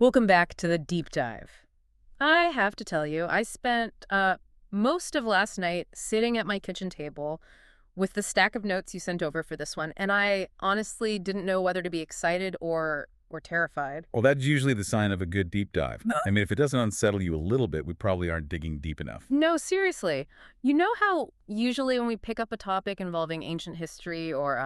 Welcome back to the deep dive. I have to tell you, I spent most of last night sitting at my kitchen table with the stack of notes you sent over for this one, and I honestly didn't know whether to be excited or terrified. Well, that's usually the sign of a good deep dive. I mean, if it doesn't unsettle you a little bit, we probably aren't digging deep enough. No, seriously. You know how usually when we pick up a topic involving ancient history or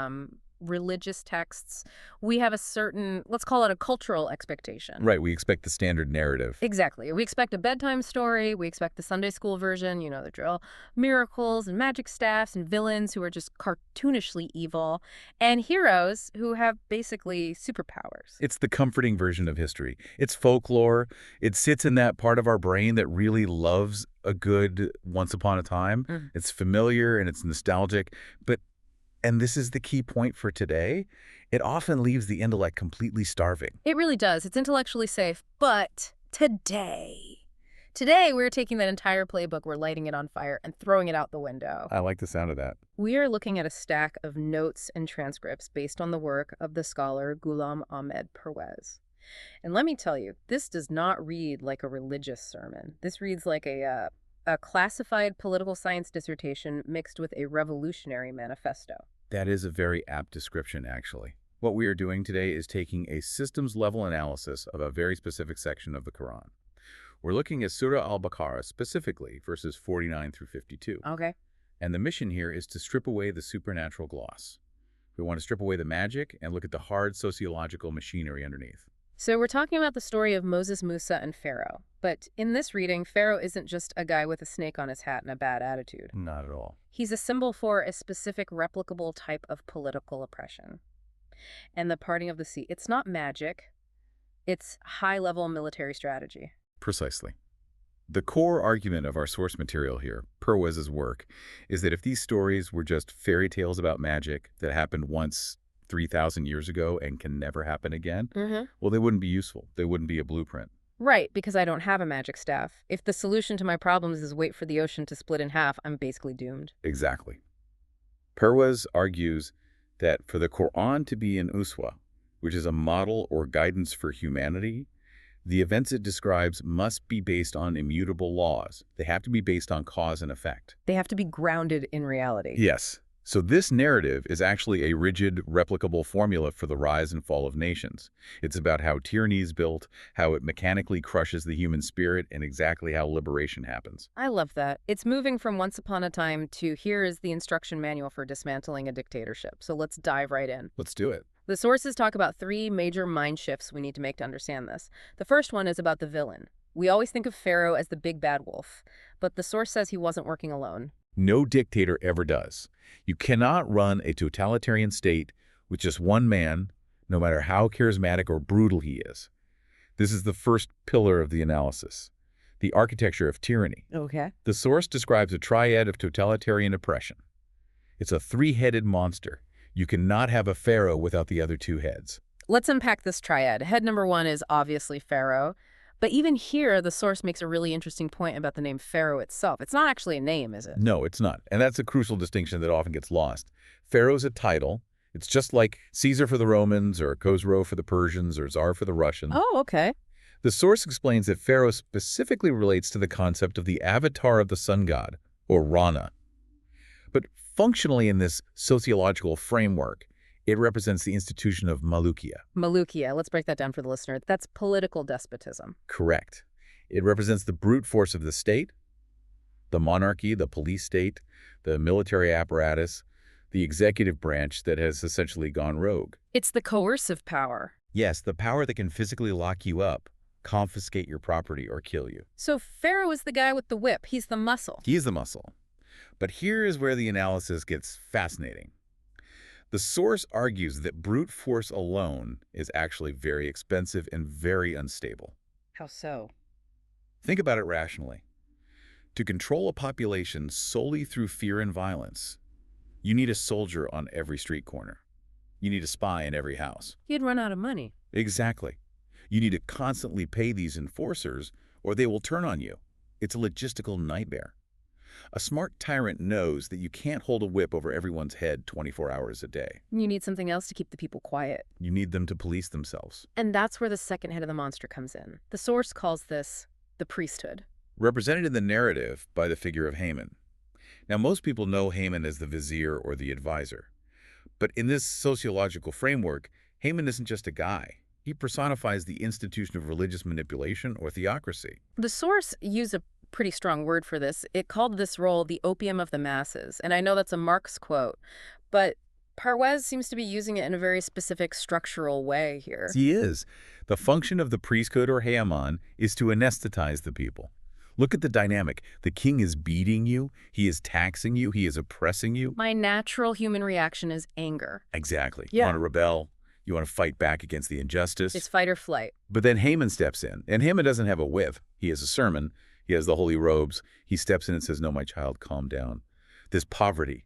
religious texts, we have a certain, let's call it a cultural expectation. Right, we expect the standard narrative. Exactly. We expect a bedtime story. We expect the Sunday school version, you know, the drill. Miracles and magic staffs and villains who are just cartoonishly evil, and heroes who have basically superpowers. It's the comforting version of history. It's folklore. It sits in that part of our brain that really loves a good once upon a time. It's familiar and it's nostalgic, but and this is the key point for today, it often leaves the intellect completely starving. It really does. It's intellectually safe. But today we're taking that entire playbook, we're lighting it on fire and throwing it out the window. I like the sound of that. We are looking at a stack of notes and transcripts based on the work of the scholar Ghulam Ahmed Perwez. And let me tell you, this does not read like a religious sermon. This reads like a classified political science dissertation mixed with a revolutionary manifesto. That is a very apt description, actually. What we are doing today is taking a systems-level analysis of a very specific section of the Quran. We're looking at Surah al-Baqarah specifically, verses 49 through 52. Okay. And the mission here is to strip away the supernatural gloss. We want to strip away the magic and look at the hard sociological machinery underneath. So we're talking about the story of Moses, Musa, and Pharaoh. But in this reading, Pharaoh isn't just a guy with a snake on his hat and a bad attitude. Not at all. He's a symbol for a specific replicable type of political oppression. And the parting of the sea, it's not magic. It's high-level military strategy. Precisely. The core argument of our source material here, Perwez's work, is that if these stories were just fairy tales about magic that happened once 3,000 years ago and can never happen again, well, they wouldn't be useful. They wouldn't be a blueprint. Right, because I don't have a magic staff. If the solution to my problems is wait for the ocean to split in half, I'm basically doomed. Exactly. Perwez argues that for the Quran to be an uswa, which is a model or guidance for humanity, the events it describes must be based on immutable laws. They have to be based on cause and effect. They have to be grounded in reality. Yes. So this narrative is actually a rigid, replicable formula for the rise and fall of nations. It's about how tyranny is built, how it mechanically crushes the human spirit, and exactly how liberation happens. I love that. It's moving from once upon a time to here is the instruction manual for dismantling a dictatorship. So let's dive right in. Let's do it. The sources talk about three major mind shifts we need to make to understand this. The first one is about the villain. We always think of Pharaoh as the big bad wolf, but the source says he wasn't working alone. No dictator ever does. You cannot run a totalitarian state with just one man, no matter how charismatic or brutal he is. This is the first pillar of the analysis, the architecture of tyranny. Okay. The source describes a triad of totalitarian oppression. It's a three-headed monster. You cannot have a pharaoh without the other two heads. Let's unpack this triad. Head number one is obviously Pharaoh. But even here, the source makes a really interesting point about the name Pharaoh itself. It's not actually a name, is it? No, it's not. And that's a crucial distinction that often gets lost. Pharaoh's a title. It's just like Caesar for the Romans or Khosrow for the Persians or Tsar for the Russians. Oh, okay. The source explains that Pharaoh specifically relates to the concept of the avatar of the sun god, or Rana. But functionally in this sociological framework, it represents the institution of Malukia. Malukia, let's break that down for the listener. That's political despotism. Correct. It represents the brute force of the state, the monarchy, the police state, the military apparatus, the executive branch that has essentially gone rogue. It's the coercive power. Yes, the power that can physically lock you up, confiscate your property, or kill you. So Pharaoh is the guy with the whip. He's the muscle. He is the muscle. But here is where the analysis gets fascinating. The source argues that brute force alone is actually very expensive and very unstable. How so? Think about it rationally. To control a population solely through fear and violence, you need a soldier on every street corner. You need a spy in every house. You'd run out of money. Exactly. You need to constantly pay these enforcers or they will turn on you. It's a logistical nightmare. A smart tyrant knows that you can't hold a whip over everyone's head 24 hours a day. You need something else to keep the people quiet. You need them to police themselves. And that's where the second head of the monster comes in. The source calls this the priesthood. Represented in the narrative by the figure of Haman. Now, most people know Haman as the vizier or the advisor. But in this sociological framework, Haman isn't just a guy. He personifies the institution of religious manipulation or theocracy. The source used a pretty strong word for this. It called this role the opium of the masses. And I know that's a Marx quote, but Parwez seems to be using it in a very specific structural way here. He is. The function of the priesthood or Haman is to anesthetize the people. Look at the dynamic. The king is beating you, he is taxing you, he is oppressing you. My natural human reaction is anger. Exactly. Yeah. You want to rebel, you want to fight back against the injustice. It's fight or flight. But then Haman steps in, and Haman doesn't have a whip. He has a sermon, he has the holy robes. He steps in and says, "No, my child, calm down. This poverty,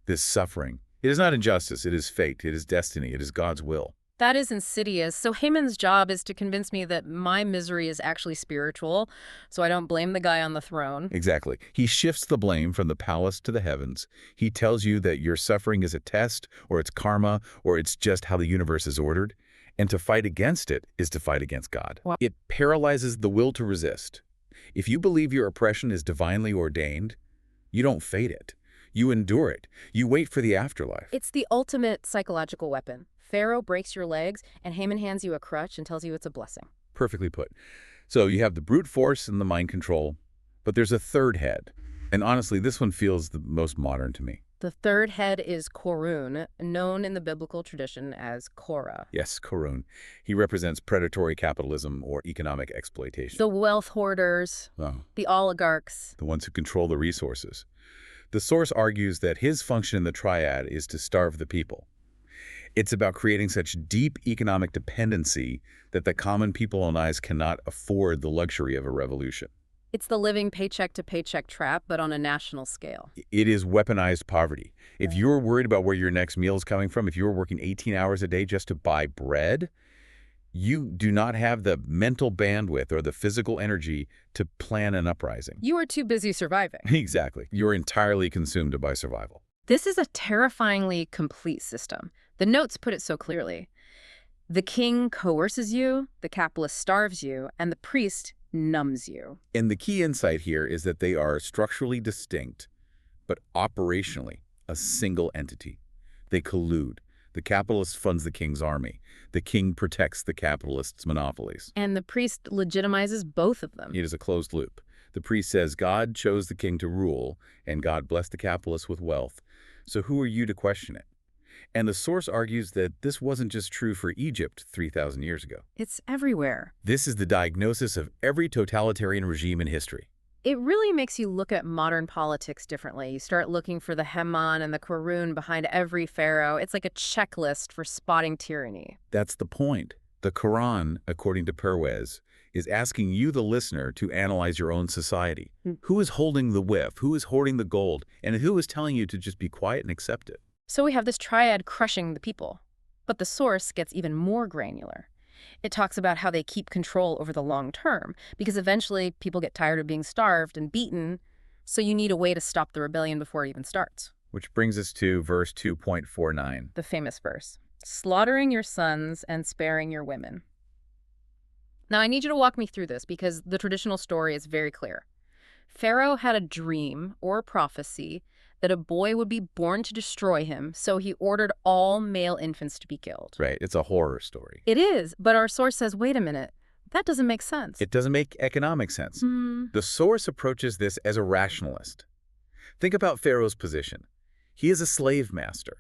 this suffering, it is not injustice, it is fate, it is destiny, it is God's will." That is insidious. So Haman's job is to convince me that my misery is actually spiritual, so I don't blame the guy on the throne. Exactly. He shifts the blame from the palace to the heavens. He tells you that your suffering is a test, or it's karma, or it's just how the universe is ordered. And to fight against it is to fight against God. Wow. It paralyzes the will to resist. If you believe your oppression is divinely ordained, you don't fight it. You endure it. You wait for the afterlife. It's the ultimate psychological weapon. Pharaoh breaks your legs, and Haman hands you a crutch and tells you it's a blessing. Perfectly put. So you have the brute force and the mind control, but there's a third head. And honestly, this one feels the most modern to me. The third head is Korun, known in the biblical tradition as Korah. Yes, Korun. He represents predatory capitalism or economic exploitation. The wealth hoarders, the oligarchs. The ones who control the resources. The source argues that his function in the triad is to starve the people. It's about creating such deep economic dependency that the common people on ice cannot afford the luxury of a revolution. It's the living paycheck-to-paycheck trap, but on a national scale. It is weaponized poverty. If you're worried about where your next meal is coming from, if you're working 18 hours a day just to buy bread, you do not have the mental bandwidth or the physical energy to plan an uprising. You are too busy surviving. Exactly. You're entirely consumed by survival. This is a terrifyingly complete system. The notes put it so clearly. The king coerces you, the capitalist starves you, and the priest numbs you. And the key insight here is that they are structurally distinct, but operationally a single entity. They collude. The capitalist funds the king's army. The king protects the capitalist's monopolies. And the priest legitimizes both of them. It is a closed loop. The priest says God chose the king to rule, and God blessed the capitalist with wealth. So who are you to question it? And the source argues that this wasn't just true for Egypt 3,000 years ago. It's everywhere. This is the diagnosis of every totalitarian regime in history. It really makes you look at modern politics differently. You start looking for the Haman and the Korun behind every pharaoh. It's like a checklist for spotting tyranny. That's the point. The Quran, according to Perwez, is asking you, the listener, to analyze your own society. Who is holding the whip? Who is hoarding the gold? And who is telling you to just be quiet and accept it? So we have this triad crushing the people. But the source gets even more granular. It talks about how they keep control over the long term, because eventually people get tired of being starved and beaten, so you need a way to stop the rebellion before it even starts. Which brings us to verse 2.49. The famous verse, slaughtering your sons and sparing your women. Now I need you to walk me through this because the traditional story is very clear. Pharaoh had a dream or a prophecy that a boy would be born to destroy him, so he ordered all male infants to be killed. Right, it's a horror story. It is, but our source says, wait a minute, that doesn't make sense. It doesn't make economic sense. The source approaches this as a rationalist. Think about Pharaoh's position. He is a slave master.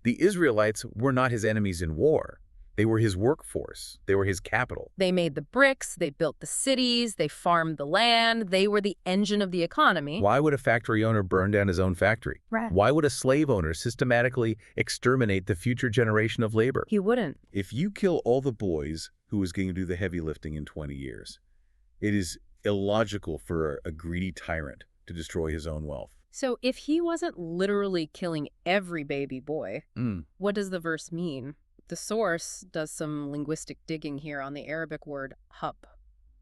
The Israelites were not his enemies in war. They were his workforce. They were his capital. They made the bricks, they built the cities, they farmed the land, they were the engine of the economy. Why would a factory owner burn down his own factory? Right. Why would a slave owner systematically exterminate the future generation of labor? He wouldn't. If you kill all the boys who is going to do the heavy lifting in 20 years, it is illogical for a greedy tyrant to destroy his own wealth. So if he wasn't literally killing every baby boy, what does the verse mean? The source does some linguistic digging here on the Arabic word hub.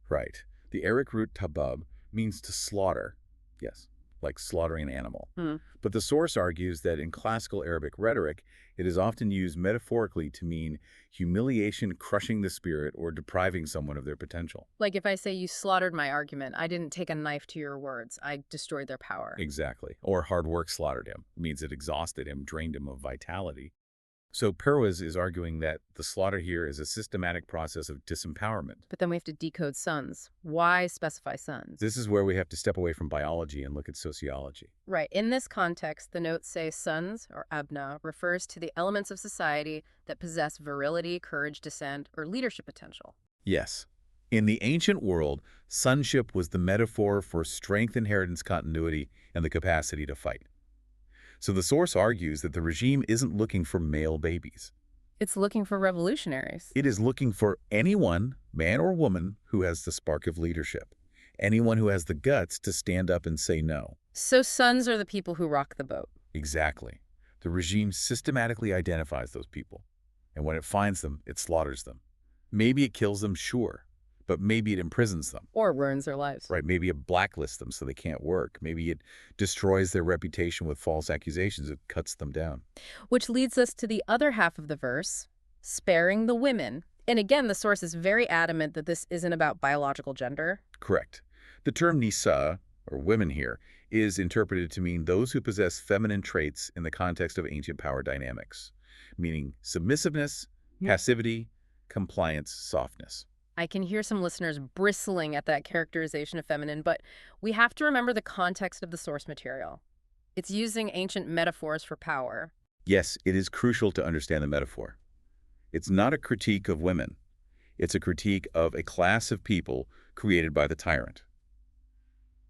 Right. The Arabic root tabab means to slaughter. Yes. like slaughtering an animal. Hmm. But the source argues that in classical Arabic rhetoric, it is often used metaphorically to mean humiliation, crushing the spirit, or depriving someone of their potential. Like if I say you slaughtered my argument, I didn't take a knife to your words. I destroyed their power. Exactly. Or hard work slaughtered him. It means it exhausted him, drained him of vitality. So Perwez is arguing that the slaughter here is a systematic process of disempowerment. But then we have to decode sons. Why specify sons? This is where we have to step away from biology and look at sociology. Right. In this context, the notes say sons, or abna, refers to the elements of society that possess virility, courage, dissent, or leadership potential. Yes. In the ancient world, sonship was the metaphor for strength, inheritance, continuity, and the capacity to fight. So the source argues that the regime isn't looking for male babies. It's looking for revolutionaries. It is looking for anyone, man or woman, who has the spark of leadership. Anyone who has the guts to stand up and say no. So sons are the people who rock the boat. Exactly. The regime systematically identifies those people. And when it finds them, it slaughters them. Maybe it kills them, sure. But maybe it imprisons them. Or ruins their lives. Right, maybe it blacklists them so they can't work. Maybe it destroys their reputation with false accusations. It cuts them down. Which leads us to the other half of the verse, sparing the women. And again, the source is very adamant that this isn't about biological gender. Correct. The term nisa, or women here, is interpreted to mean those who possess feminine traits in the context of ancient power dynamics, meaning submissiveness, passivity, compliance, softness. I can hear some listeners bristling at that characterization of feminine, but we have to remember the context of the source material. It's using ancient metaphors for power. Yes, it is crucial to understand the metaphor. It's not a critique of women. It's a critique of a class of people created by the tyrant.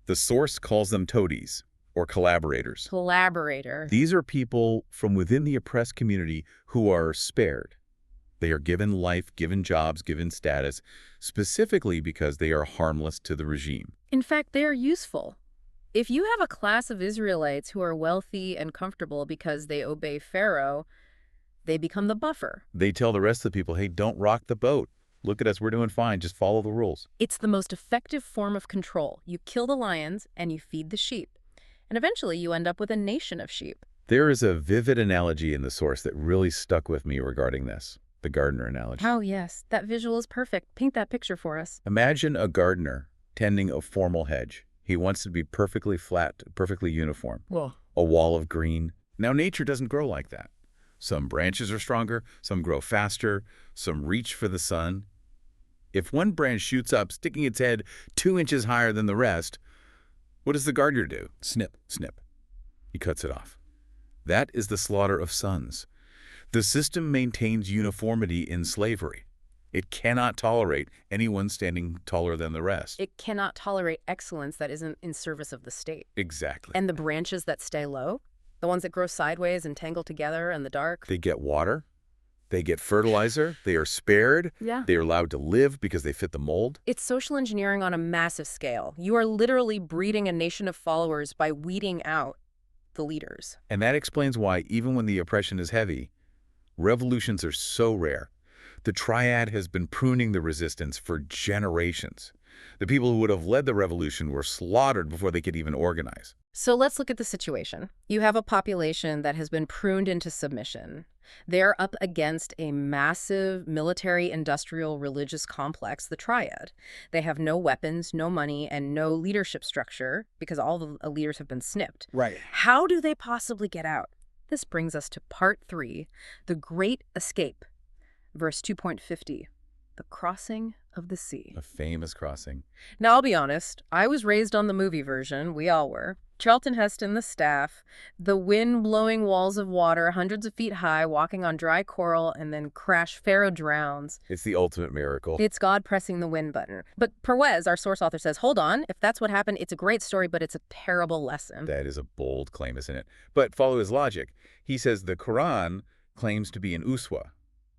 The source calls them toadies, or collaborators. Collaborator. These are people from within the oppressed community who are spared. They are given life, given jobs, given status, specifically because they are harmless to the regime. In fact, they are useful. If you have a class of Israelites who are wealthy and comfortable because they obey Pharaoh, they become the buffer. They tell the rest of the people, hey, don't rock the boat. Look at us, we're doing fine, just follow the rules. It's the most effective form of control. You kill the lions and you feed the sheep. And eventually you end up with a nation of sheep. There is a vivid analogy in the source that really stuck with me regarding this. The gardener analogy. Oh, yes. That visual is perfect. Paint that picture for us. Imagine a gardener tending a formal hedge. He wants to be perfectly flat, perfectly uniform. Whoa. A wall of green. Now, nature doesn't grow like that. Some branches are stronger, some grow faster, some reach for the sun. If one branch shoots up, sticking its head 2 inches higher than the rest, what does the gardener do? Snip, snip. He cuts it off. That is the slaughter of sons. The system maintains uniformity in slavery. It cannot tolerate anyone standing taller than the rest. It cannot tolerate excellence that isn't in service of the state. Exactly. And the branches that stay low, the ones that grow sideways and tangle together in the dark. They get water. They get fertilizer. They are spared. Yeah. They are allowed to live because they fit the mold. It's social engineering on a massive scale. You are literally breeding a nation of followers by weeding out the leaders. And that explains why, even when the oppression is heavy, revolutions are so rare. The triad has been pruning the resistance for generations. The people who would have led the revolution were slaughtered before they could even organize. So let's look at the situation. You have a population that has been pruned into submission. They're up against a massive military, industrial, religious complex, the triad. They have no weapons, no money, and no leadership structure because all the leaders have been snipped. Right. How do they possibly get out? This brings us to part 3, the Great Escape. Verse 2.50, the crossing of the sea. A famous crossing. Now, I'll be honest, I was raised on the movie version. We all were. Charlton Heston, the staff, the wind-blowing walls of water, hundreds of feet high, walking on dry coral, and then crash, Pharaoh drowns. It's the ultimate miracle. It's God pressing the win button. But Perwez, our source author, says, hold on, if that's what happened, it's a great story, but it's a terrible lesson. That is a bold claim, isn't it? But follow his logic. He says the Quran claims to be an uswa,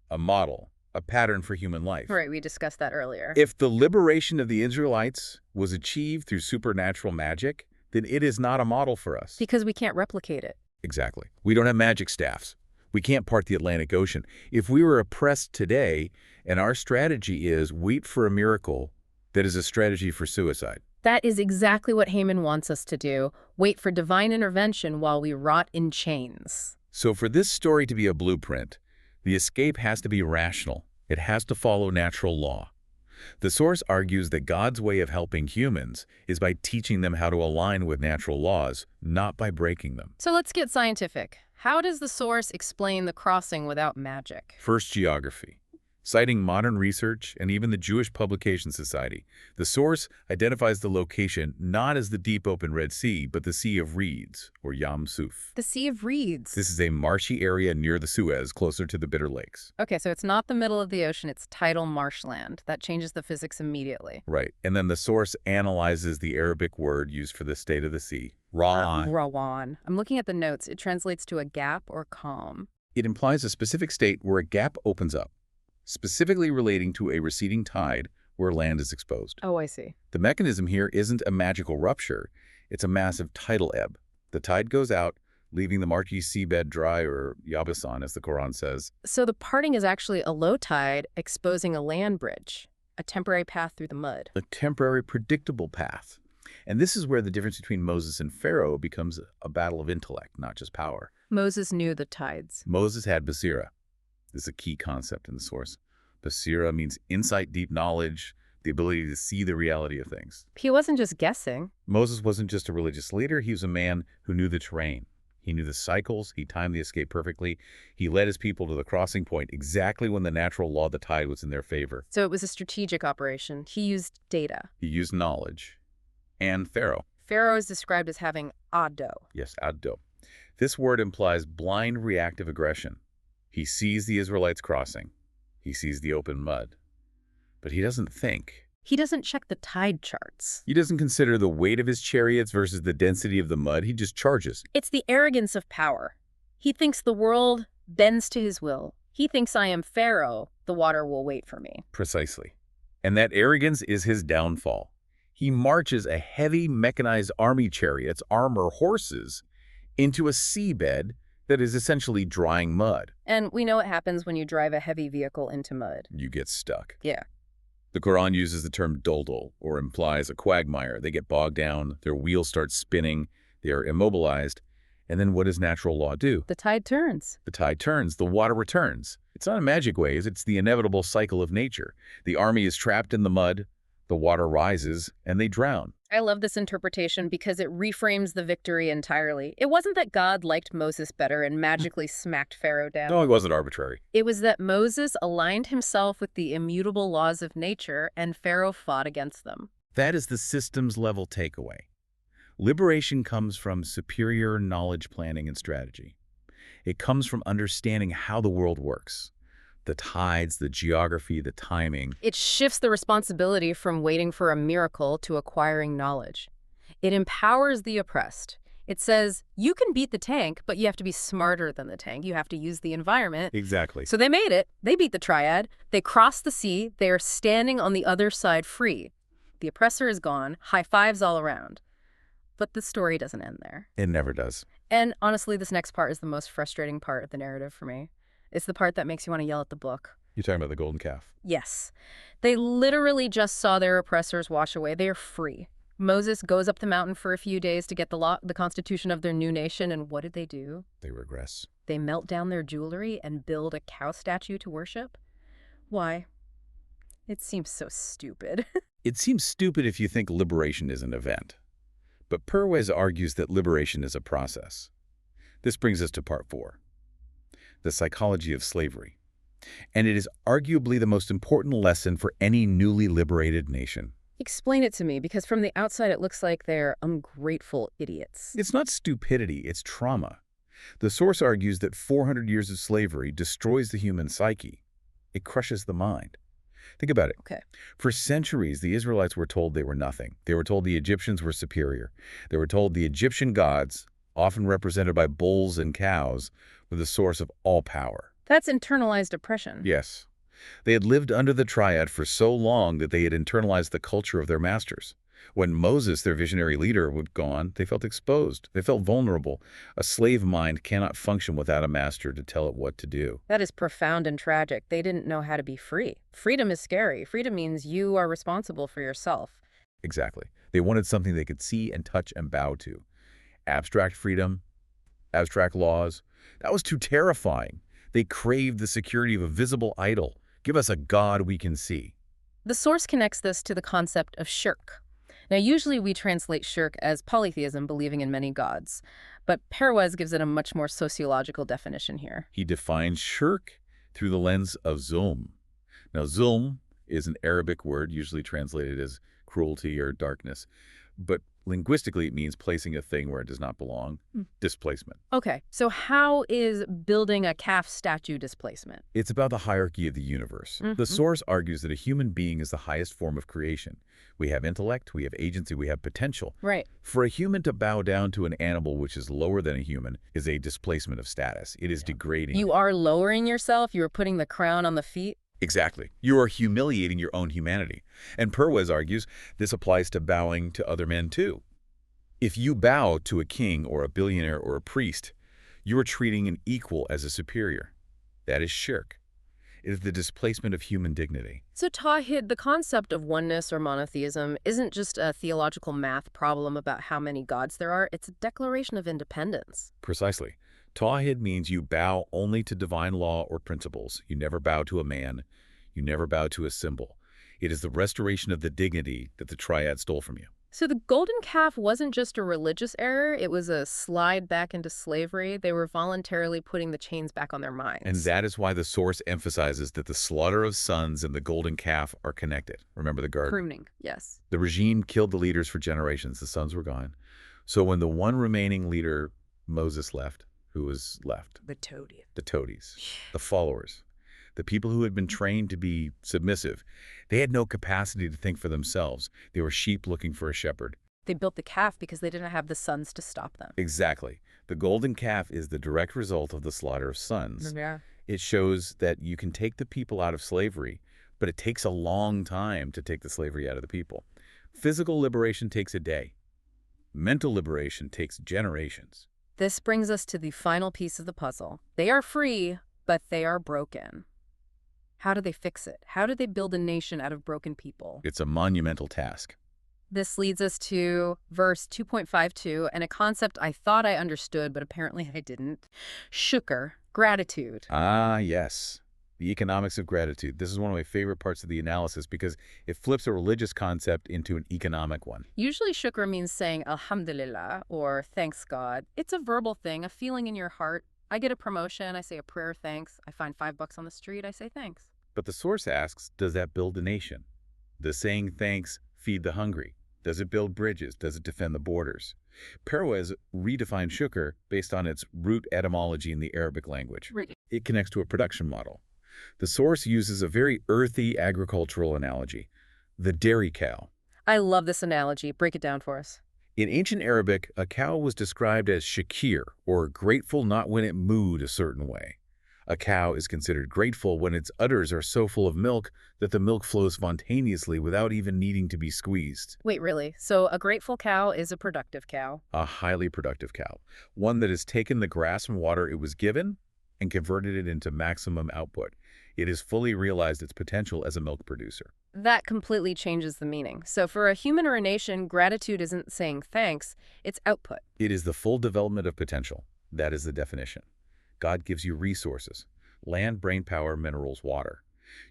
a model, a pattern for human life. Right, we discussed that earlier. If the liberation of the Israelites was achieved through supernatural magic, then it is not a model for us. Because we can't replicate it. Exactly. We don't have magic staffs. We can't part the Atlantic Ocean. If we were oppressed today and our strategy is wait for a miracle, that is a strategy for suicide. That is exactly what Haman wants us to do. Wait for divine intervention while we rot in chains. So for this story to be a blueprint, the escape has to be rational. It has to follow natural law. The source argues that God's way of helping humans is by teaching them how to align with natural laws, not by breaking them. So let's get scientific. How does the source explain the crossing without magic? First, geography. Citing modern research and even the Jewish Publication Society, the source identifies the location not as the deep open Red Sea, but the Sea of Reeds, or Yam Suf. The Sea of Reeds. This is a marshy area near the Suez, closer to the Bitter Lakes. Okay, so it's not the middle of the ocean, it's tidal marshland. That changes the physics immediately. Right, and then the source analyzes the Arabic word used for the state of the sea, Rawan. Rawan. I'm looking at the notes. It translates to a gap or calm. It implies a specific state where a gap opens up, specifically relating to a receding tide where land is exposed. Oh, I see. The mechanism here isn't a magical rupture, it's a massive tidal ebb. The tide goes out, leaving the marshy seabed dry, or yabasan, as the Quran says. So the parting is actually a low tide exposing a land bridge, a temporary path through the mud. A temporary, predictable path. And this is where the difference between Moses and Pharaoh becomes a battle of intellect, not just power. Moses knew the tides. Moses had basira. This is a key concept in the source. Basira means insight, deep knowledge, the ability to see the reality of things. He wasn't just guessing. Moses wasn't just a religious leader, he was a man who knew the terrain. He knew the cycles, he timed the escape perfectly. He led his people to the crossing point exactly when the natural law of the tide was in their favor. So it was a strategic operation. He used data. He used knowledge. And Pharaoh. Pharaoh is described as having ado. Yes, addo. This word implies blind reactive aggression. He sees the Israelites crossing. He sees the open mud. But he doesn't think. He doesn't check the tide charts. He doesn't consider the weight of his chariots versus the density of the mud. He just charges. It's the arrogance of power. He thinks the world bends to his will. He thinks I am Pharaoh. The water will wait for me. Precisely. And that arrogance is his downfall. He marches a heavy mechanized army chariots, armor horses, into a seabed that is essentially drying mud. And we know what happens when you drive a heavy vehicle into mud. You get stuck. Yeah. The Quran uses the term doldol, or implies a quagmire. They get bogged down, their wheels start spinning, they are immobilized, and then what does natural law do? The tide turns. The tide turns, the water returns. It's not a magic ways, it's the inevitable cycle of nature. The army is trapped in the mud, the water rises, and they drown. I love this interpretation because it reframes the victory entirely. It wasn't that God liked Moses better and magically smacked Pharaoh down. No, it wasn't arbitrary. It was that Moses aligned himself with the immutable laws of nature and Pharaoh fought against them. That is the systems level takeaway. Liberation comes from superior knowledge planning and strategy. It comes from understanding how the world works. The tides, the geography, the timing. It shifts the responsibility from waiting for a miracle to acquiring knowledge. It empowers the oppressed. It says, you can beat the tank, but you have to be smarter than the tank. You have to use the environment. Exactly. So they made it. They beat the triad. They crossed the sea. They are standing on the other side free. The oppressor is gone. High fives all around. But the story doesn't end there. It never does. And honestly, this next part is the most frustrating part of the narrative for me. It's the part that makes you want to yell at the book. You're talking about the golden calf. Yes. They literally just saw their oppressors wash away. They are free. Moses goes up the mountain for a few days to get the constitution of their new nation, and what did they do? They regress. They melt down their jewelry and build a cow statue to worship? Why? It seems so stupid. It seems stupid if you think liberation is an event. But Perwez argues that liberation is a process. This brings us to part 4. The psychology of slavery. And it is arguably the most important lesson for any newly liberated nation. Explain it to me, because from the outside it looks like they're ungrateful idiots. It's not stupidity, it's trauma. The source argues that 400 years of slavery destroys the human psyche. It crushes the mind. Think about it. Okay. For centuries, the Israelites were told they were nothing. They were told the Egyptians were superior. They were told the Egyptian gods, often represented by bulls and cows, were the source of all power. That's internalized oppression. Yes. They had lived under the triad for so long that they had internalized the culture of their masters. When Moses, their visionary leader, was gone, they felt exposed. They felt vulnerable. A slave mind cannot function without a master to tell it what to do. That is profound and tragic. They didn't know how to be free. Freedom is scary. Freedom means you are responsible for yourself. Exactly. They wanted something they could see and touch and bow to. Abstract freedom, abstract laws. That was too terrifying. They craved the security of a visible idol. Give us a god we can see. The source connects this to the concept of shirk. Now, usually we translate shirk as polytheism, believing in many gods, but Perwez gives it a much more sociological definition here. He defines shirk through the lens of zulm. Now, zulm is an Arabic word usually translated as cruelty or darkness, but linguistically it means placing a thing where it does not belong, displacement. Okay, so how is building a calf statue displacement? It's about the hierarchy of the universe. The source argues that a human being is the highest form of creation. We have intellect, we have agency, we have potential. Right. For a human to bow down to an animal which is lower than a human is a displacement of status. It is degrading. You are lowering yourself? You are putting the crown on the feet? Exactly. You are humiliating your own humanity. And Perwez argues this applies to bowing to other men too. If you bow to a king or a billionaire or a priest, you are treating an equal as a superior. That is shirk. It is the displacement of human dignity. So Tawhid, the concept of oneness or monotheism, isn't just a theological math problem about how many gods there are. It's a declaration of independence. Precisely. Tawhid means you bow only to divine law or principles. You never bow to a man. You never bow to a symbol. It is the restoration of the dignity that the triad stole from you. So the golden calf wasn't just a religious error. It was a slide back into slavery. They were voluntarily putting the chains back on their minds. And that is why the source emphasizes that the slaughter of sons and the golden calf are connected. Remember the garden? Pruning, yes. The regime killed the leaders for generations. The sons were gone. So when the one remaining leader, Moses, left, who was left? The toadies. The toadies, the followers, the people who had been trained to be submissive. They had no capacity to think for themselves. They were sheep looking for a shepherd. They built the calf because they didn't have the sons to stop them. Exactly. The golden calf is the direct result of the slaughter of sons. Yeah. It shows that you can take the people out of slavery, but it takes a long time to take the slavery out of the people. Physical liberation takes a day. Mental liberation takes generations. This brings us to the final piece of the puzzle. They are free, but they are broken. How do they fix it? How do they build a nation out of broken people? It's a monumental task. This leads us to verse 2.52 and a concept I thought I understood, but apparently I didn't. Shukr, gratitude. Ah, yes. The economics of gratitude. This is one of my favorite parts of the analysis because it flips a religious concept into an economic one. Usually shukr means saying alhamdulillah or thanks God. It's a verbal thing, a feeling in your heart. I get a promotion, I say a prayer thanks. I find $5 on the street, I say thanks. But the source asks, does that build a nation? Does saying thanks feed the hungry? Does it build bridges? Does it defend the borders? Perwez redefined shukr based on its root etymology in the Arabic language. Right. It connects to a production model. The source uses a very earthy agricultural analogy, the dairy cow. I love this analogy. Break it down for us. In ancient Arabic, a cow was described as shakir, or grateful not when it mooed a certain way. A cow is considered grateful when its udders are so full of milk that the milk flows spontaneously without even needing to be squeezed. Wait, really? So a grateful cow is a productive cow? A highly productive cow, one that has taken the grass and water it was given and converted it into maximum output. It has fully realized its potential as a milk producer. That completely changes the meaning. So for a human or a nation, gratitude isn't saying thanks, it's output. It is the full development of potential. That is the definition. God gives you resources: land, brain power, minerals, water.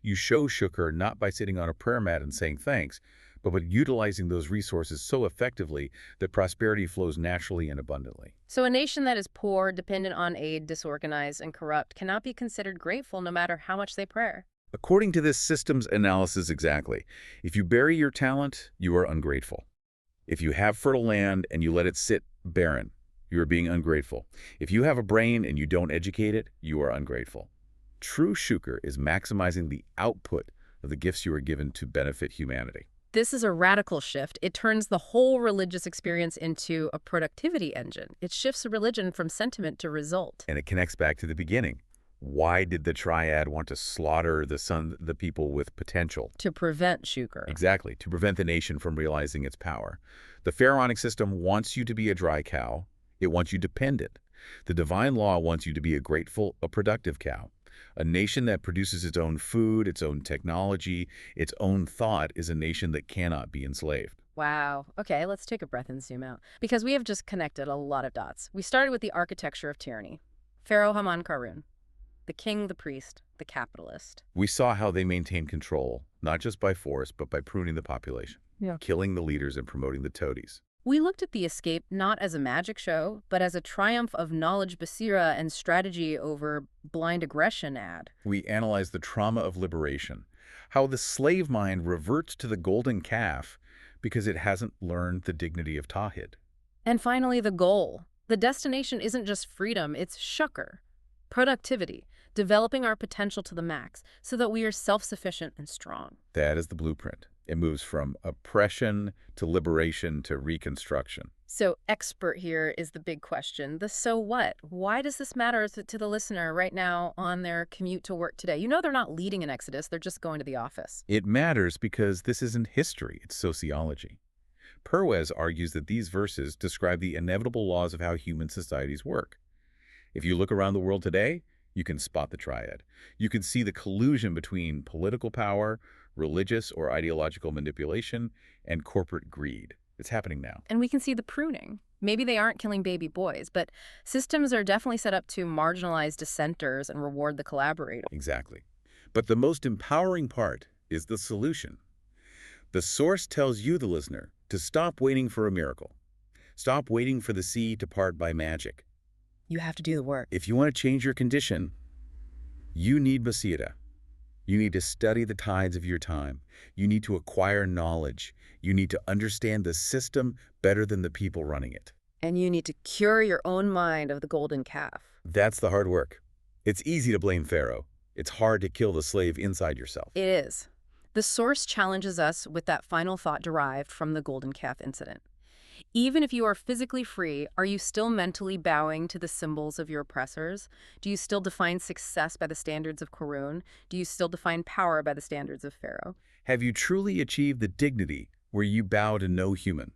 You show shukr not by sitting on a prayer mat and saying thanks, but by utilizing those resources so effectively that prosperity flows naturally and abundantly. So a nation that is poor, dependent on aid, disorganized, and corrupt cannot be considered grateful no matter how much they pray. According to this systems analysis exactly, if you bury your talent, you are ungrateful. If you have fertile land and you let it sit barren, you are being ungrateful. If you have a brain and you don't educate it, you are ungrateful. True shukr is maximizing the output of the gifts you are given to benefit humanity. This is a radical shift. It turns the whole religious experience into a productivity engine. It shifts religion from sentiment to result. And it connects back to the beginning. Why did the triad want to slaughter the people with potential? To prevent shukr. Exactly, to prevent the nation from realizing its power. The pharaonic system wants you to be a dry cow. It wants you dependent. The divine law wants you to be a grateful, a productive cow. A nation that produces its own food, its own technology, its own thought is a nation that cannot be enslaved. Wow. Okay, let's take a breath and zoom out. Because we have just connected a lot of dots. We started with the architecture of tyranny. Pharaoh Haman Karun, the king, the priest, the capitalist. We saw how they maintained control, not just by force, but by pruning the population, Yeah. killing the leaders and promoting the toadies. We looked at the escape not as a magic show, but as a triumph of knowledge, basira, and strategy over blind aggression ad. We analyzed the trauma of liberation, how the slave mind reverts to the golden calf because it hasn't learned the dignity of Tawhid. And finally, the goal. The destination isn't just freedom, it's shukr, productivity, developing our potential to the max so that we are self-sufficient and strong. That is the blueprint. It moves from oppression to liberation to reconstruction. So expert here is the big question. The so what? Why does this matter to the listener right now on their commute to work today? You know they're not leading an exodus, they're just going to the office. It matters because this isn't history, it's sociology. Perwez argues that these verses describe the inevitable laws of how human societies work. If you look around the world today, you can spot the triad. You can see the collusion between political power, religious or ideological manipulation, and corporate greed. It's happening now. And we can see the pruning. Maybe they aren't killing baby boys, but systems are definitely set up to marginalize dissenters and reward the collaborator. Exactly. But the most empowering part is the solution. The source tells you, the listener, to stop waiting for a miracle. Stop waiting for the sea to part by magic. You have to do the work. If you want to change your condition, you need basira. You need to study the tides of your time. You need to acquire knowledge. You need to understand the system better than the people running it. And you need to cure your own mind of the golden calf. That's the hard work. It's easy to blame Pharaoh. It's hard to kill the slave inside yourself. It is. The source challenges us with that final thought derived from the golden calf incident. Even if you are physically free, are you still mentally bowing to the symbols of your oppressors? Do you still define success by the standards of Karun? Do you still define power by the standards of Pharaoh? Have you truly achieved the dignity where you bow to no human?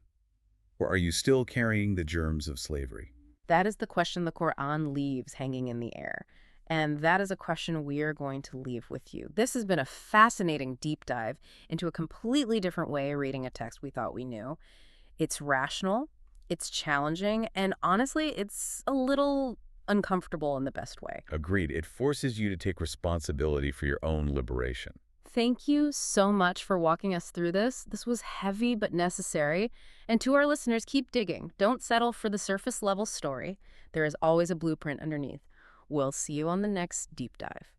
Or are you still carrying the germs of slavery? That is the question the Quran leaves hanging in the air. And that is a question we are going to leave with you. This has been a fascinating deep dive into a completely different way of reading a text we thought we knew. It's rational, it's challenging, and honestly, it's a little uncomfortable in the best way. Agreed. It forces you to take responsibility for your own liberation. Thank you so much for walking us through this. This was heavy but necessary. And to our listeners, keep digging. Don't settle for the surface level story. There is always a blueprint underneath. We'll see you on the next deep dive.